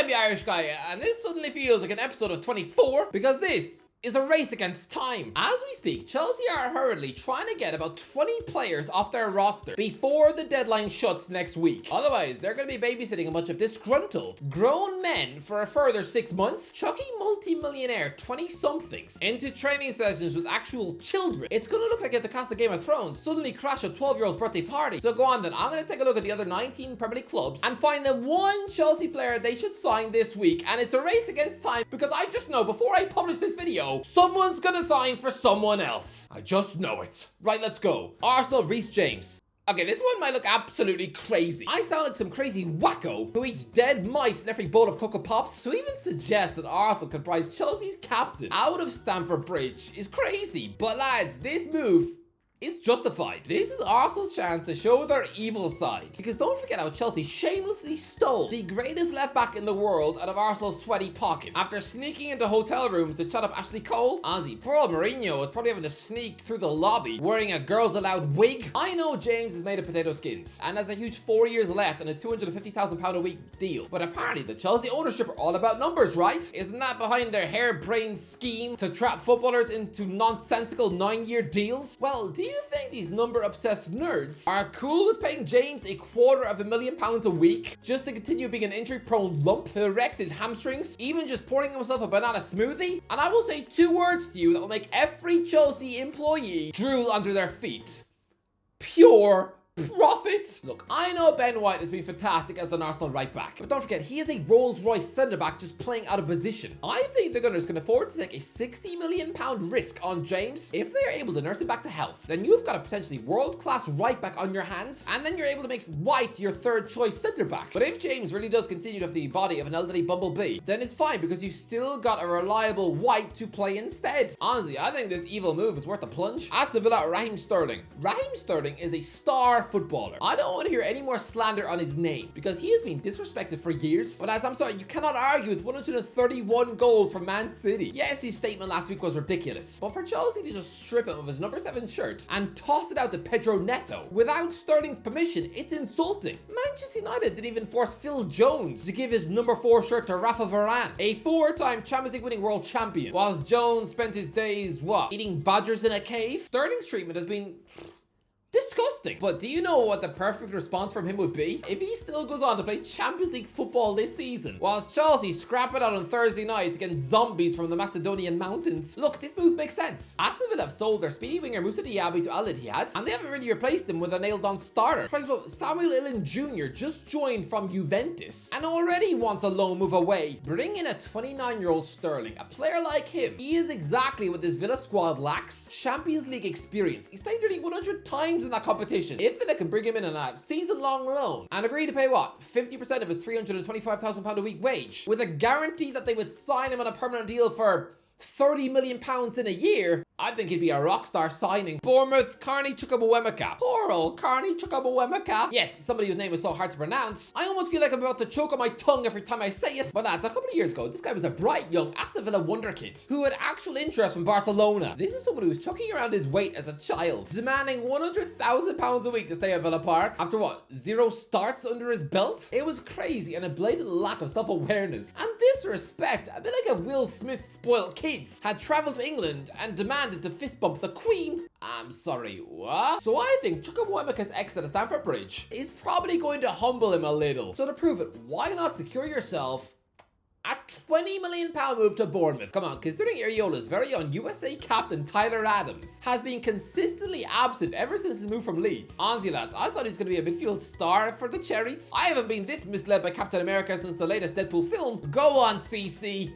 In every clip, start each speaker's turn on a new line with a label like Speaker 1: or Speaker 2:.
Speaker 1: I'm the Irish guy, and this suddenly feels like an episode of 24 because this is a race against time. As we speak, Chelsea are hurriedly trying to get about 20 players off their roster before the deadline shuts next week. Otherwise, they're going to be babysitting a bunch of disgruntled grown men for a further 6 months, chucking multi-millionaire 20-somethings into training sessions with actual children. It's going to look like if the cast of Game of Thrones suddenly crash a 12-year-old's birthday party. So go on then, I'm going to take a look at the other 19 Premier League clubs and find the one Chelsea player they should sign this week. And it's a race against time because I just know before I publish this video, someone's gonna sign for someone else. I just know it. Right, let's go. Arsenal, Reece James. Okay, this one might look absolutely crazy. I sound like some crazy wacko who eats dead mice in every bowl of Cocoa Pops. To even suggest that Arsenal can prize Chelsea's captain out of Stamford Bridge is crazy. But lads, this move is justified. This is Arsenal's chance to show their evil side. Because don't forget how Chelsea shamelessly stole the greatest left back in the world out of Arsenal's sweaty pocket. After sneaking into hotel rooms to chat up Ashley Cole, Ozzy, poor old Mourinho was probably having to sneak through the lobby wearing a Girls Aloud wig. I know James is made of potato skins and has a huge 4 years left and a £250,000 a week deal. But apparently the Chelsea ownership are all about numbers, right? Isn't that behind their harebrained scheme to trap footballers into nonsensical 9-year deals? Well, do you think these number-obsessed nerds are cool with paying James £250,000 a week just to continue being an injury-prone lump who wrecks his hamstrings, even just pouring himself a banana smoothie? And I will say 2 words to you that will make every Chelsea employee drool under their feet. Pure profit. Look, I know Ben White has been fantastic as an Arsenal right back, but don't forget, he is a Rolls-Royce centre-back just playing out of position. I think the Gunners can afford to take a £60 million risk on James. If they are able to nurse him back to health, then you've got a potentially world-class right back on your hands, and then you're able to make White your third choice centre-back. But if James really does continue to have the body of an elderly bumblebee, then it's fine because you've still got a reliable White to play instead. Honestly, I think this evil move is worth a plunge. Aston Villa, Raheem Sterling. Raheem Sterling is a star footballer. I don't want to hear any more slander on his name because he has been disrespected for years. But as I'm sorry, you cannot argue with 131 goals for Man City. Yes, his statement last week was ridiculous, but for Chelsea to just strip him of his number 7 shirt and toss it out to Pedro Neto without Sterling's permission, it's insulting. Manchester United didn't even force Phil Jones to give his number 4 shirt to Rafa Varane, a 4-time Champions League winning world champion, whilst Jones spent his days, eating badgers in a cave? Sterling's treatment has been disgusting. But do you know what the perfect response from him would be? If he still goes on to play Champions League football this season, whilst Chelsea scrap it out on Thursday nights against zombies from the Macedonian mountains. Look, this move makes sense. Aston Villa have sold their speedy winger Moussa Diaby to Al Ittihad, and they haven't really replaced him with a nailed-on starter. For example, Samuel Ilin Jr. just joined from Juventus and already wants a loan move away. Bring in a 29-year-old Sterling. A player like him, he is exactly what this Villa squad lacks: Champions League experience. He's played nearly 100 times in that competition. If Villa can bring him in on a season-long loan and agree to pay 50% of his £325,000 a week wage, with a guarantee that they would sign him on a permanent deal for £30 million in a year, I think he'd be a rock star signing. Bournemouth, Carney Chukwuemeka. Poor old Carney Chukwuemeka. Yes, somebody whose name is so hard to pronounce, I almost feel like I'm about to choke on my tongue every time I say it. But lads, a couple of years ago, this guy was a bright young Aston Villa wonderkid who had actual interest from Barcelona. This is someone who was chucking around his weight as a child, demanding £100,000 a week to stay at Villa Park after 0 starts under his belt? It was crazy and a blatant lack of self-awareness and disrespect. A bit like if Will Smith's spoiled kids had travelled to England and demanded to fist bump the Queen. I'm sorry, what? So I think Chukwuemeka's exit at Stamford Bridge is probably going to humble him a little. So to prove it, why not secure yourself a £20 million move to Bournemouth? Come on, considering Ariola's very own USA captain Tyler Adams has been consistently absent ever since his move from Leeds. Honestly lads, I thought he was going to be a midfield star for the Cherries. I haven't been this misled by Captain America since the latest Deadpool film. Go on, CC.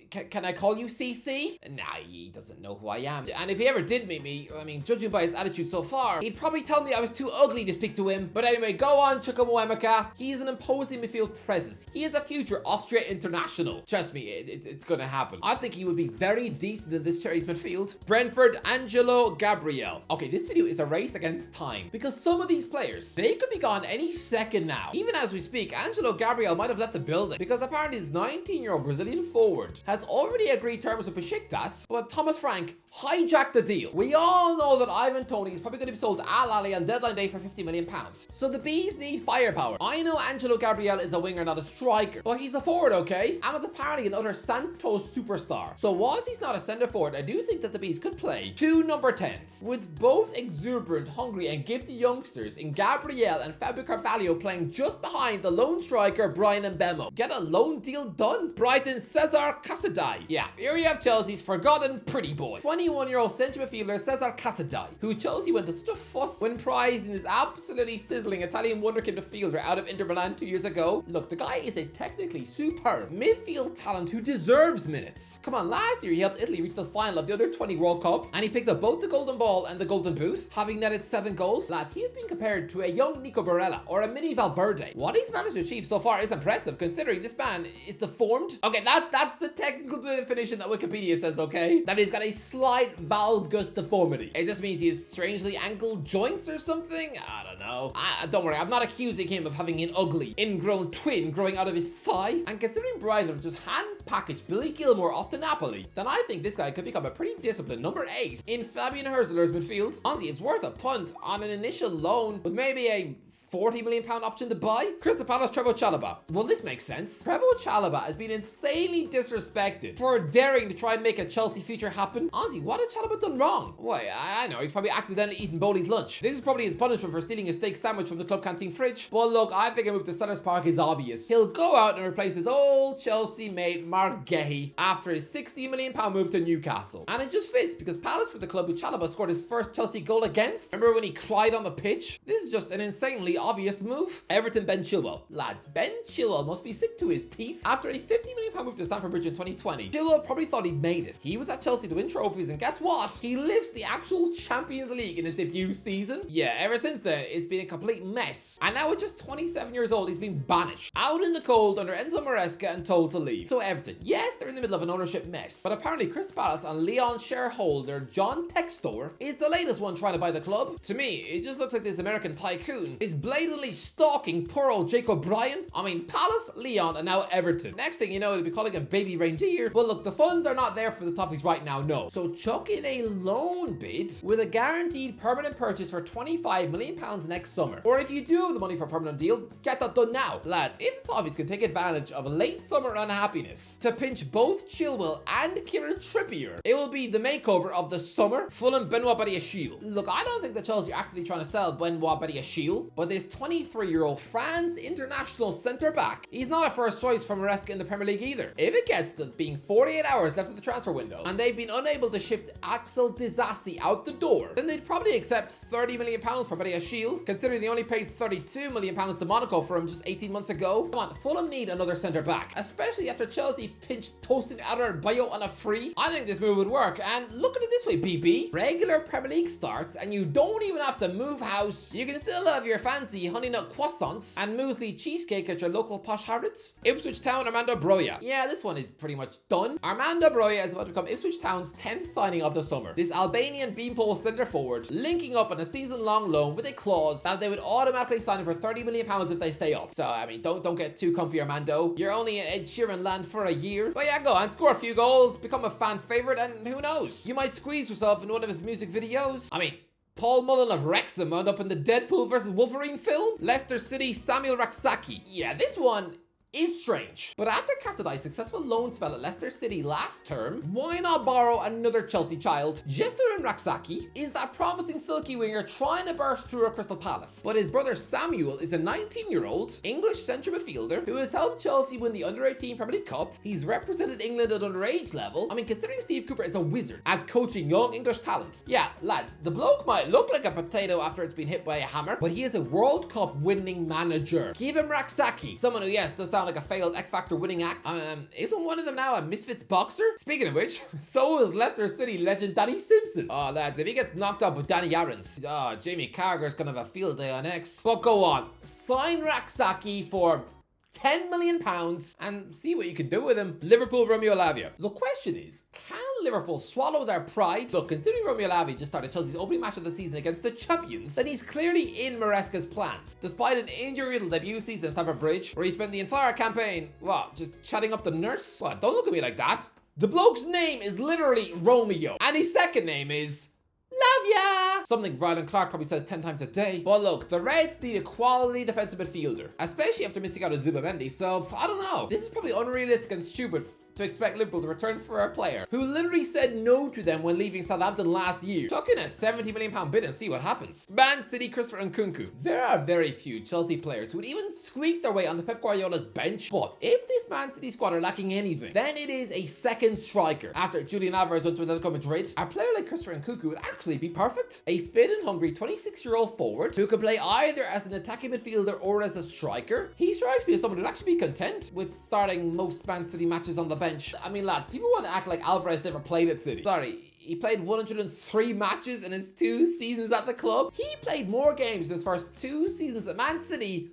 Speaker 1: Can I call you CC? Nah, he doesn't know who I am. And if he ever did meet me, I mean, judging by his attitude so far, he'd probably tell me I was too ugly to speak to him. But anyway, go on, Chukwuemeka. He's an imposing midfield presence. He is a future Austria international. Trust me, it's gonna happen. I think he would be very decent in this Cherries midfield. Brentford, Angelo Gabriel. Okay, this video is a race against time because some of these players, they could be gone any second now. Even as we speak, Angelo Gabriel might have left the building because apparently his 19-year-old Brazilian forward has has already agreed terms with Besiktas, but Thomas Frank hijacked the deal. We all know that Ivan Toney is probably going to be sold to Al Ahly on deadline day for £50 million. So the Bees need firepower. I know Angelo Gabriel is a winger, not a striker, but he's a forward, okay? And was apparently an utter Santos superstar. So whilst he's not a centre forward, I do think that the Bees could play two number 10s with both exuberant, hungry and gifted youngsters in Gabriel and Fabio Carvalho playing just behind the lone striker Brian Mbemo. Get a loan deal done. Brighton Cesar Casadei. Yeah, here you have Chelsea's forgotten pretty boy. 21-year-old centre midfielder Cesar Casadei, who Chelsea went to such a fuss when prizing this absolutely sizzling Italian wonderkid midfielder out of Inter Milan 2 years ago. Look, the guy is a technically superb midfield talent who deserves minutes. Come on, last year he helped Italy reach the final of the Under-20 World Cup, and he picked up both the Golden Ball and the Golden Boot, having netted 7 goals. Lads, he has been compared to a young Nico Barella or a mini Valverde. What he's managed to achieve so far is impressive, considering this man is deformed. Okay, that's the technical definition that Wikipedia says, okay? That he's got a slight valgus deformity. It just means he has strangely angled joints or something? I don't know. Don't worry, I'm not accusing him of having an ugly, ingrown twin growing out of his thigh. And considering Brighton just hand-packaged Billy Gilmore off to Napoli, then I think this guy could become a pretty disciplined number 8 in Fabian Hurzeler's midfield. Honestly, it's worth a punt on an initial loan with maybe a £40 million option to buy. Crystal Palace Trevoh Chalobah. Well, this makes sense. Trevoh Chalobah has been insanely disrespected for daring to try and make a Chelsea future happen. Honestly, what has Chalobah done wrong? Why, I know, he's probably accidentally eaten Bowley's lunch. This is probably his punishment for stealing a steak sandwich from the club canteen fridge. But look, I think a move to Sellers Park is obvious. He'll go out and replace his old Chelsea mate Mark Gehi after his £60 million move to Newcastle. And it just fits because Palace were the club who Chalobah scored his first Chelsea goal against. Remember when he cried on the pitch? This is just an insanely obvious move. Everton Ben Chilwell. Lads, Ben Chilwell must be sick to his teeth. After a £50 million move to Stamford Bridge in 2020, Chilwell probably thought he'd made it. He was at Chelsea to win trophies, and guess what? He lifts the actual Champions League in his debut season. Yeah, ever since then, it's been a complete mess. And now at just 27 years old, he's been banished out in the cold under Enzo Maresca and told to leave. So Everton, yes, they're in the middle of an ownership mess, but apparently Crystal Palace and Leon shareholder John Textor is the latest one trying to buy the club. To me, it just looks like this American tycoon is blatantly stalking poor old Jacob Bryan. I mean, Palace, Leon, and now Everton. Next thing you know, they'll be calling him Baby Reindeer. Well, look, the funds are not there for the Toffees right now, no. So chuck in a loan bid with a guaranteed permanent purchase for £25 million next summer. Or if you do have the money for a permanent deal, get that done now. Lads, if the Toffees can take advantage of late summer unhappiness to pinch both Chilwell and Kieran Trippier, it will be the makeover of the summer. Fulham Benoit Badiashile. Look, I don't think that Chelsea are actively trying to sell Benoit Badiashile, but this 23-year-old France international centre-back, he's not a first choice for Maresca in the Premier League either. If it gets to being 48 hours left of the transfer window, and they've been unable to shift Axel Disasi out the door, then they'd probably accept £30 million for Badiashile, considering they only paid £32 million to Monaco for him just 18 months ago. Come on, Fulham need another centre-back, especially after Chelsea pinched Tosin Adarbayo on a free. I think this move would work, and look at it this way, BB. Regular Premier League starts, and you don't even have to move house. You can still have your fancy honey nut croissants and muesli cheesecake at your local posh Harrods. Ipswich Town Armando Broja. Yeah, this one is pretty much done. Armando Broja is about to become Ipswich Town's 10th signing of the summer. This Albanian beanpole centre forward linking up on a season-long loan with a clause that they would automatically sign him for £30 million if they stay up. So, I mean, don't get too comfy, Armando. You're only in Ed Sheeran land for a year. But yeah, go on, score a few goals, become a fan favourite, and who knows? You might squeeze yourself in one of his music videos. I mean, Paul Mullen of Wrexham wound up in the Deadpool vs. Wolverine film. Leicester City, Samuel Raksaki. Yeah, this one is strange. But after Casadei's successful loan spell at Leicester City last term, why not borrow another Chelsea child? Jesurin Raksaki is that promising silky winger trying to burst through a Crystal Palace. But his brother Samuel is a 19-year-old English central midfielder who has helped Chelsea win the Under-18 Premier League Cup. He's represented England at underage level. I mean, considering Steve Cooper is a wizard at coaching young English talent. Yeah, lads, the bloke might look like a potato after it's been hit by a hammer, but he is a World Cup winning manager. Give him Raksaki, someone who, yes, does sound like a failed X Factor winning act. Isn't one of them now a Misfits boxer? Speaking of which, so is Leicester City legend Danny Simpson. Oh, lads, if he gets knocked up with Danny Aarons, Jamie Carragher's gonna have a field day on X. But go on, sign Raksaki for £10 million and see what you can do with him. Liverpool, Romeo Lavia. The question is, can Liverpool swallow their pride? So considering Romeo Lavia just started Chelsea's opening match of the season against the champions, then he's clearly in Maresca's plans. Despite an injury-riddled debut season at Stamford Bridge, where he spent the entire campaign, just chatting up the nurse? Don't look at me like that. The bloke's name is literally Romeo, and his second name is love ya! Something Rylan Clark probably says 10 times a day. But look, the Reds need a quality defensive midfielder, especially after missing out on Zubamendi, so I don't know. This is probably unrealistic and stupid to expect Liverpool to return for a player who literally said no to them when leaving Southampton last year. Chuck in a £70 million bid and see what happens. Man City, Christopher Nkunku. There are very few Chelsea players who would even squeak their way onto Pep Guardiola's bench. But if this Man City squad are lacking anything, then it is a second striker. After Julian Alvarez went to Atletico Madrid, a player like Christopher Nkunku would actually be perfect. A fit and hungry 26-year-old forward who can play either as an attacking midfielder or as a striker. He strikes me as someone who'd actually be content with starting most Man City matches on the bench. I mean, lads, people want to act like Alvarez never played at City. Sorry, he played 103 matches in his 2 seasons at the club. He played more games in his first 2 seasons at Man City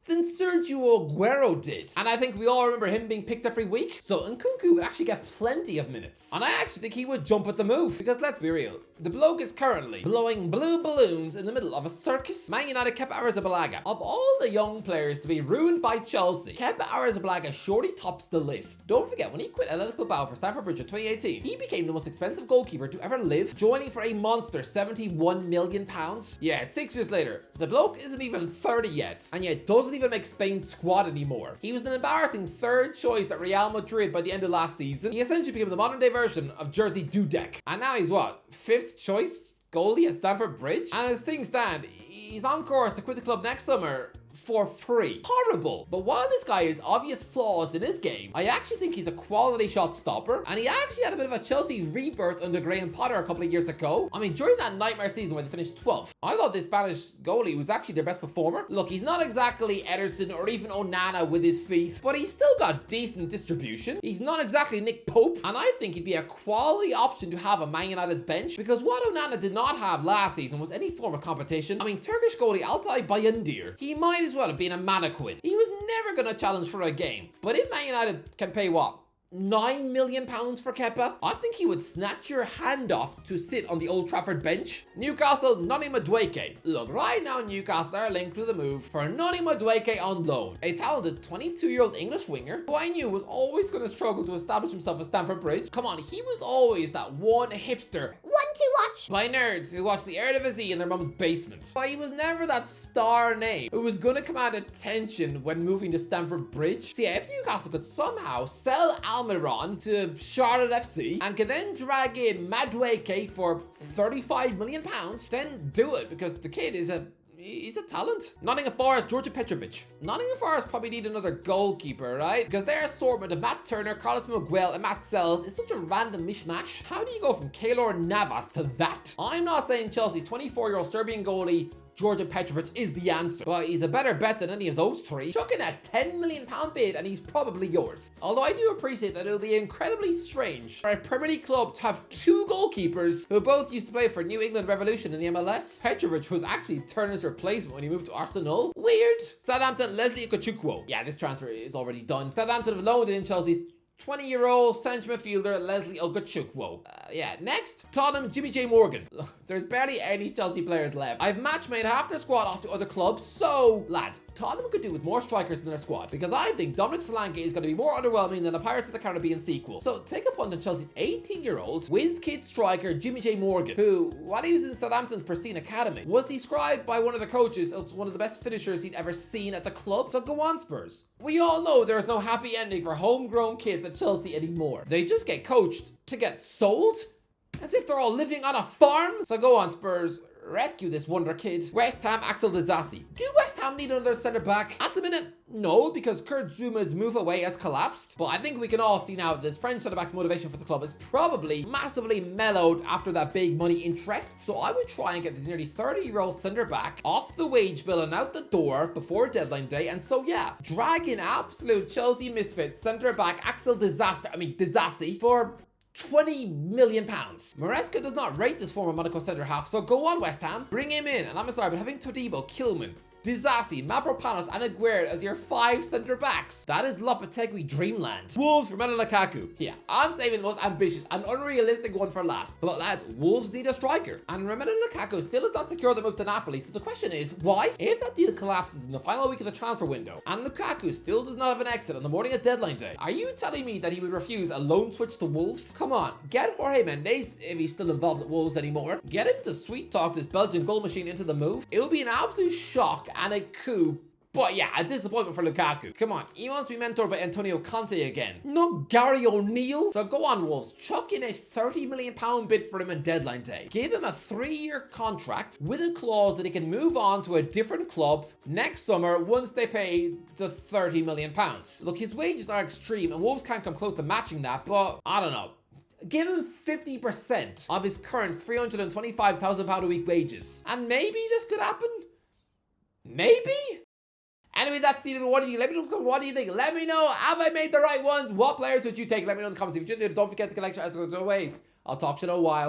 Speaker 1: than Sergio Aguero did. And I think we all remember him being picked every week. So Nkunku would actually get plenty of minutes. And I actually think he would jump at the move. Because let's be real, the bloke is currently blowing blue balloons in the middle of a circus. Man United Kepa Arrizabalaga. Of all the young players to be ruined by Chelsea, Kepa Arrizabalaga surely tops the list. Don't forget, when he quit Atletico Bilbao for Stamford Bridge in 2018, he became the most expensive goalkeeper to ever live, joining for a monster £71 million. Yeah, 6 years later, the bloke isn't even 30 yet, and yet doesn't even make Spain's squad anymore. He was an embarrassing 3rd choice at Real Madrid by the end of last season. He essentially became the modern day version of Jersey Dudek. And now he's what, 5th choice goalie at Stamford Bridge? And as things stand, he's on course to quit the club next summer for free. Horrible. But while this guy has obvious flaws in his game, I actually think he's a quality shot stopper, and he actually had a bit of a Chelsea rebirth under Graham Potter a couple of years ago. I mean, during that nightmare season when they finished 12th, I thought this Spanish goalie was actually their best performer. Look, he's not exactly Ederson or even Onana with his feet, but he's still got decent distribution. He's not exactly Nick Pope, and I think he'd be a quality option to have on Man United's bench, because what Onana did not have last season was any form of competition. I mean, Turkish goalie Altay Bayındır, he might as well have been a mannequin. He was never going to challenge for a game. But if Man United can pay what, £9 million for Kepa, I think he would snatch your hand off to sit on the Old Trafford bench. Newcastle, Noni Madueke. Look, right now Newcastle are linked with a move for Noni Madueke on loan, a talented 22-year-old English winger who I knew was always going to struggle to establish himself at Stamford Bridge. Come on, he was always that one hipster to watch by nerds who watch the Eredivisie in their mum's basement. But he was never that star name who was going to command attention when moving to Stamford Bridge. So yeah, if Newcastle could somehow sell Almiron to Charlotte FC and could then drag in Madueke for £35 million, then do it, because the kid is he's a talent. Nottingham Forest, Georgia Petrovic. Nottingham Forest probably need another goalkeeper, right? Because their assortment of Matt Turner, Carlos Miguel, and Matt Sells is such a random mishmash. How do you go from Keylor Navas to that? I'm not saying Chelsea's 24-year-old Serbian goalie Georgia Petrovic is the answer, but he's a better bet than any of those three. Chuck in a £10 million bid and he's probably yours. Although I do appreciate that it'll be incredibly strange for a Premier League club to have 2 goalkeepers who both used to play for New England Revolution in the MLS. Petrovic was actually Turner's replacement when he moved to Arsenal. Weird. Southampton, Leslie Ukachukwu. Yeah, this transfer is already done. Southampton have loaned in Chelsea's 20-year-old central midfielder Leslie Ogachukwu. Yeah, next, Tottenham, Jimmy J. Morgan. Look, there's barely any Chelsea players left. I've match-made half their squad off to other clubs, so, lads, Tottenham could do with more strikers in their squad, because I think Dominic Solanke is going to be more underwhelming than the Pirates of the Caribbean sequel. So take a punt on Chelsea's 18-year-old whiz-kid striker Jimmy J. Morgan, who, while he was in Southampton's pristine academy, was described by one of the coaches as one of the best finishers he'd ever seen at the club. So go on, Spurs. We all know there's no happy ending for homegrown kids at Chelsea anymore. They just get coached to get sold, as if they're all living on a farm. So go on, Spurs. Rescue this wonder kid. West Ham, Axel Disasi. Do West Ham need another centre back? At the minute, no, because Kurt Zuma's move away has collapsed. But I think we can all see now that this French centre back's motivation for the club is probably massively mellowed after that big money interest. So I would try and get this nearly 30-year-old centre back off the wage bill and out the door before deadline day. And so yeah, drag in absolute Chelsea misfit centre back Axel Disasi for £20 million. Maresca does not rate this former Monaco centre half, so go on West Ham, bring him in. And I'm sorry, but having Todibo, Kilman, Disasi, Mavropanos, and Aguirre as your 5 centre-backs. That is Lopetegui dreamland. Wolves, Romelu Lukaku. Yeah, I'm saving the most ambitious and unrealistic one for last. But lads, Wolves need a striker. And Romelu Lukaku still has not secured the move to Napoli, so the question is, why? If that deal collapses in the final week of the transfer window, and Lukaku still does not have an exit on the morning of deadline day, are you telling me that he would refuse a loan switch to Wolves? Come on, get Jorge Mendes, if he's still involved at Wolves anymore. Get him to sweet talk this Belgian goal machine into the move. It would be an absolute shock and a coup. But yeah, a disappointment for Lukaku. Come on, he wants to be mentored by Antonio Conte again, not Gary O'Neill. So go on, Wolves, chuck in a £30 million bid for him on deadline day. Give him a 3-year contract with a clause that he can move on to a different club next summer once they pay the £30 million. Look, his wages are extreme and Wolves can't come close to matching that, but I don't know. Give him 50% of his current £325,000 a week wages. And maybe this could happen? Maybe? Anyway, that's the what do you let me know what do you think? Let me know, have I made the right ones? What players would you take? Let me know in the comments. If you did, don't forget to collect your ways. I'll talk to you in a while.